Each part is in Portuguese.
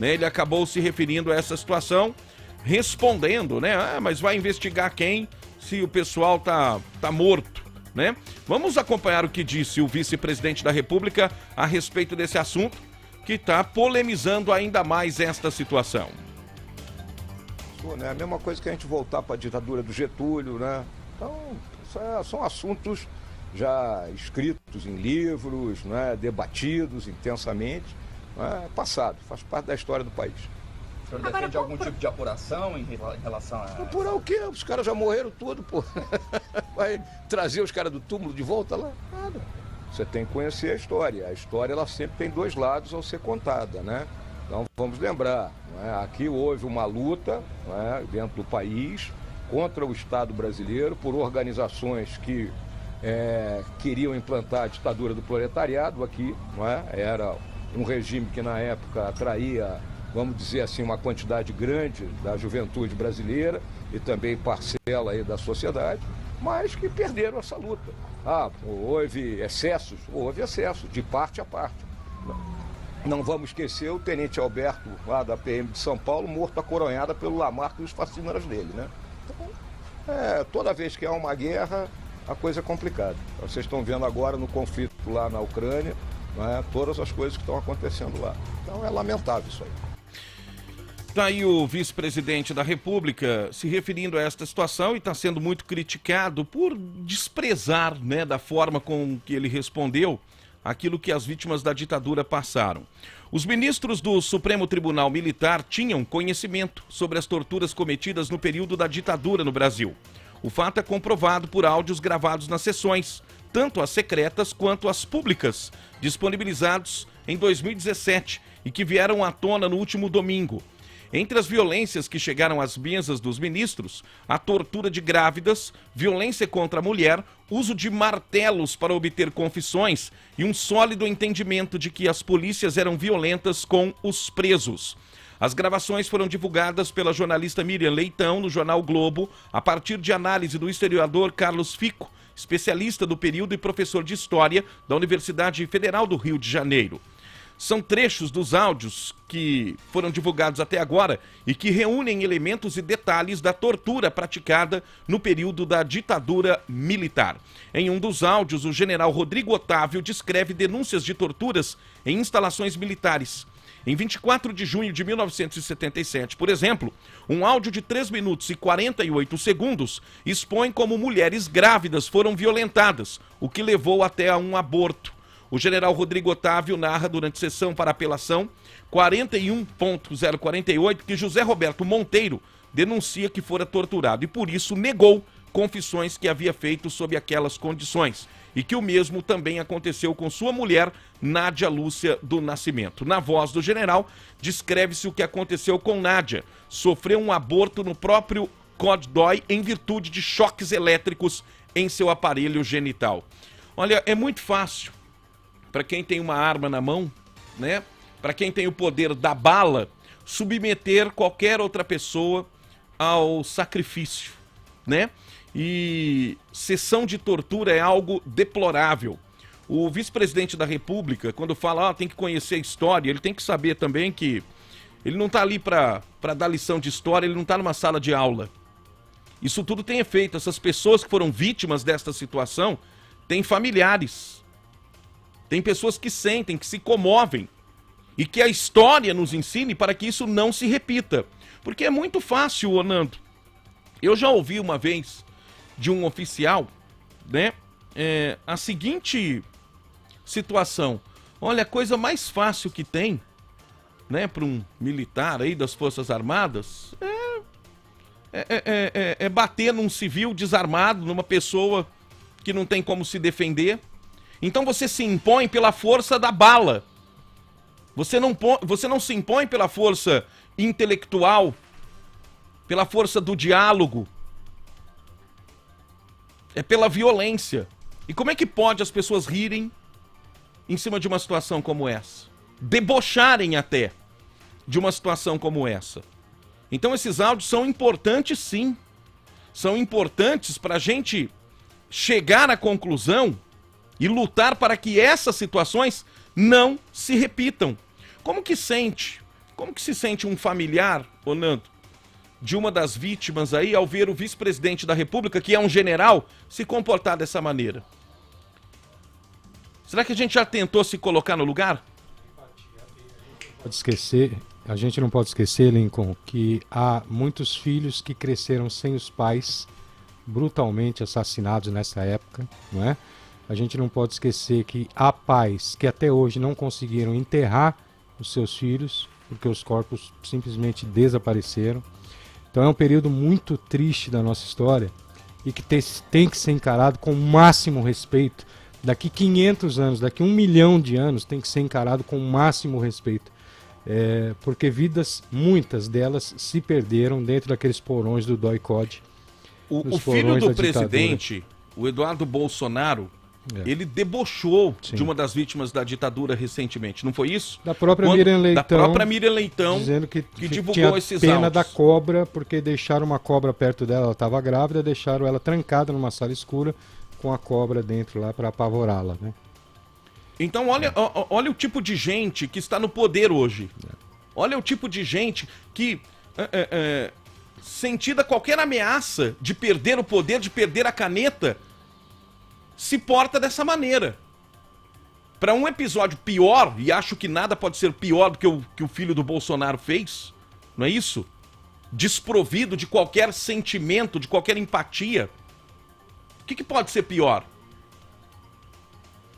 né? Ele acabou se referindo a essa situação, respondendo, né? Ah, mas vai investigar quem se o pessoal tá morto, né? Vamos acompanhar o que disse o vice-presidente da República a respeito desse assunto, que está polemizando ainda mais esta situação. É a mesma coisa que a gente voltar para a ditadura do Getúlio, né? Então, são assuntos já escritos em livros, né? Debatidos intensamente, né? Passado, faz parte da história do país. O senhor defende algum tipo de apuração em relação a... Apurar o quê? Os caras já morreram tudo, pô. Vai trazer os caras do túmulo de volta lá? Nada. Você tem que conhecer a história. A história, ela sempre tem dois lados ao ser contada, né? Então, vamos lembrar, né? Aqui houve uma luta, né, dentro do país contra o Estado brasileiro por organizações que queriam implantar a ditadura do proletariado aqui, não é? Era um regime que na época atraía, vamos dizer assim, uma quantidade grande da juventude brasileira e também parcela aí da sociedade, mas que perderam essa luta. Houve excessos? Houve excessos, de parte a parte. Não vamos esquecer o tenente Alberto, lá da PM de São Paulo, morto a coronhada pelo Lamarck e os fascínoras dele, né? Então, toda vez que há uma guerra, a coisa é complicada. Vocês estão vendo agora no conflito lá na Ucrânia, né, todas as coisas que estão acontecendo lá. Então é lamentável isso aí. Está aí o vice-presidente da República se referindo a esta situação e está sendo muito criticado por desprezar, né, da forma com que ele respondeu aquilo que as vítimas da ditadura passaram. Os ministros do Supremo Tribunal Militar tinham conhecimento sobre as torturas cometidas no período da ditadura no Brasil. O fato é comprovado por áudios gravados nas sessões, tanto as secretas quanto as públicas, disponibilizados em 2017 e que vieram à tona no último domingo. Entre as violências que chegaram às mesas dos ministros, a tortura de grávidas, violência contra a mulher, uso de martelos para obter confissões e um sólido entendimento de que as polícias eram violentas com os presos. As gravações foram divulgadas pela jornalista Miriam Leitão no jornal Globo, a partir de análise do historiador Carlos Fico, especialista do período e professor de História da Universidade Federal do Rio de Janeiro. São trechos dos áudios que foram divulgados até agora e que reúnem elementos e detalhes da tortura praticada no período da ditadura militar. Em um dos áudios, o general Rodrigo Otávio descreve denúncias de torturas em instalações militares. Em 24 de junho de 1977, por exemplo, um áudio de 3 minutos e 48 segundos expõe como mulheres grávidas foram violentadas, o que levou até a um aborto. O general Rodrigo Otávio narra durante sessão para apelação 41.048 que José Roberto Monteiro denuncia que fora torturado e por isso negou confissões que havia feito sob aquelas condições e que o mesmo também aconteceu com sua mulher, Nádia Lúcia do Nascimento. Na voz do general, descreve-se o que aconteceu com Nádia. Sofreu um aborto no próprio Códói em virtude de choques elétricos em seu aparelho genital. Olha, é muito fácil para quem tem uma arma na mão, né? Para quem tem o poder da bala, submeter qualquer outra pessoa ao sacrifício, né? E sessão de tortura é algo deplorável. O vice-presidente da República, quando fala, tem que conhecer a história, ele tem que saber também que ele não está ali para dar lição de história, ele não está numa sala de aula. Isso tudo tem efeito. Essas pessoas que foram vítimas desta situação têm familiares. Tem pessoas que sentem, que se comovem e que a história nos ensine para que isso não se repita. Porque é muito fácil, Nando. Eu já ouvi uma vez de um oficial, né, a seguinte situação. Olha, a coisa mais fácil que tem, né, para um militar aí das Forças Armadas é bater num civil desarmado, numa pessoa que não tem como se defender. Então você se impõe pela força da bala. Você não se impõe pela força intelectual, pela força do diálogo. É pela violência. E como é que pode as pessoas rirem em cima de uma situação como essa? Debocharem até de uma situação como essa. Então esses áudios são importantes, sim. São importantes para a gente chegar à conclusão e lutar para que essas situações não se repitam. Como que sente Como que se sente um familiar, ô Nando, de uma das vítimas aí, ao ver o vice-presidente da República, que é um general, se comportar dessa maneira? Será que a gente já tentou se colocar no lugar? A gente não pode esquecer, Lincoln, que há muitos filhos que cresceram sem os pais, brutalmente assassinados nessa época, não é? A gente não pode esquecer que há pais que até hoje não conseguiram enterrar os seus filhos, porque os corpos simplesmente desapareceram. Então é um período muito triste da nossa história e que tem que ser encarado com o máximo respeito. Daqui 500 anos, daqui 1 milhão de anos, tem que ser encarado com o máximo respeito. Porque vidas, muitas delas, se perderam dentro daqueles porões do DOI-CODE. O filho do presidente, o Eduardo Bolsonaro, ele debochou de uma das vítimas da ditadura recentemente, não foi isso? Da própria Miriam Leitão. Da própria Miriam Leitão, dizendo que divulgou tinha esses pena áudios. da cobra, porque deixaram uma cobra perto dela, ela estava grávida, deixaram ela trancada numa sala escura com a cobra dentro lá para apavorá-la, né? Então olha o tipo de gente que está no poder hoje. Olha o tipo de gente que, sentida qualquer ameaça de perder o poder, de perder a caneta, se porta dessa maneira. Para um episódio pior, e acho que nada pode ser pior do que o filho do Bolsonaro fez, não é isso? Desprovido de qualquer sentimento, de qualquer empatia. O que pode ser pior?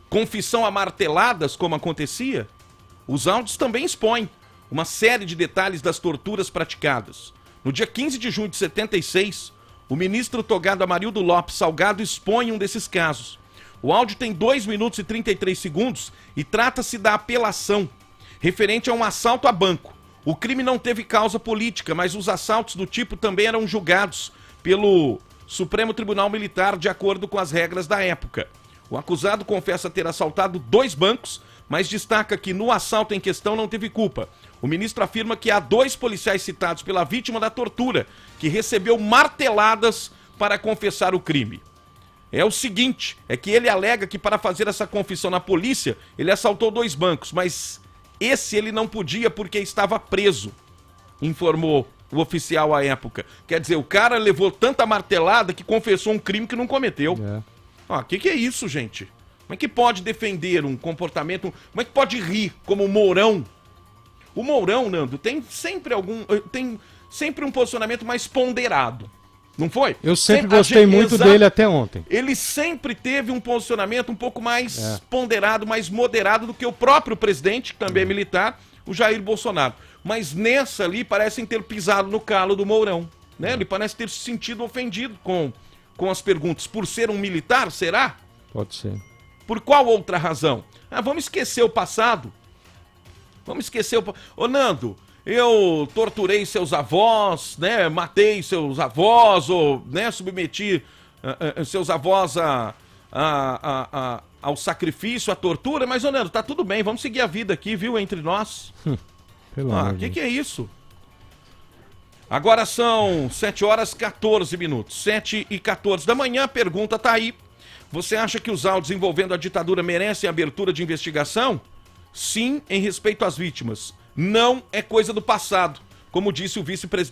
Confissão a marteladas, como acontecia? Os áudios também expõem uma série de detalhes das torturas praticadas. No dia 15 de junho de 76, o ministro togado Amarildo Lopes Salgado expõe um desses casos. O áudio tem 2 minutos e 33 segundos e trata-se da apelação, referente a um assalto a banco. O crime não teve causa política, mas os assaltos do tipo também eram julgados pelo Supremo Tribunal Militar de acordo com as regras da época. O acusado confessa ter assaltado 2 bancos, mas destaca que no assalto em questão não teve culpa. O ministro afirma que há 2 policiais citados pela vítima da tortura, que recebeu marteladas para confessar o crime. É o seguinte, é que ele alega que para fazer essa confissão na polícia, ele assaltou 2 bancos, mas esse ele não podia porque estava preso, informou o oficial à época. Quer dizer, o cara levou tanta martelada que confessou um crime que não cometeu. Que é isso, gente? Como é que pode defender um comportamento... Como é que pode rir como o Mourão? O Mourão, Nando, tem sempre um posicionamento mais ponderado. Não foi? Eu sempre gostei muito dele até ontem. Ele sempre teve um posicionamento um pouco mais ponderado, mais moderado do que o próprio presidente, que também é militar, o Jair Bolsonaro. Mas nessa ali parecem ter pisado no calo do Mourão, né? Ele parece ter se sentido ofendido com as perguntas. Por ser um militar, será? Pode ser. Por qual outra razão? Vamos esquecer o passado. Vamos esquecer o... Ô, Nando, eu torturei seus avós, né? Matei seus avós, ou, né, submeti seus avós ao sacrifício, à tortura. Mas, ô, Nando, tá tudo bem, vamos seguir a vida aqui, viu, entre nós. Pelo amor de Deus. Que é isso? Agora são 7h14. 7h14 da manhã, a pergunta tá aí. Você acha que os áudios envolvendo a ditadura merecem abertura de investigação? Sim, em respeito às vítimas. Não é coisa do passado, como disse o vice-presidente.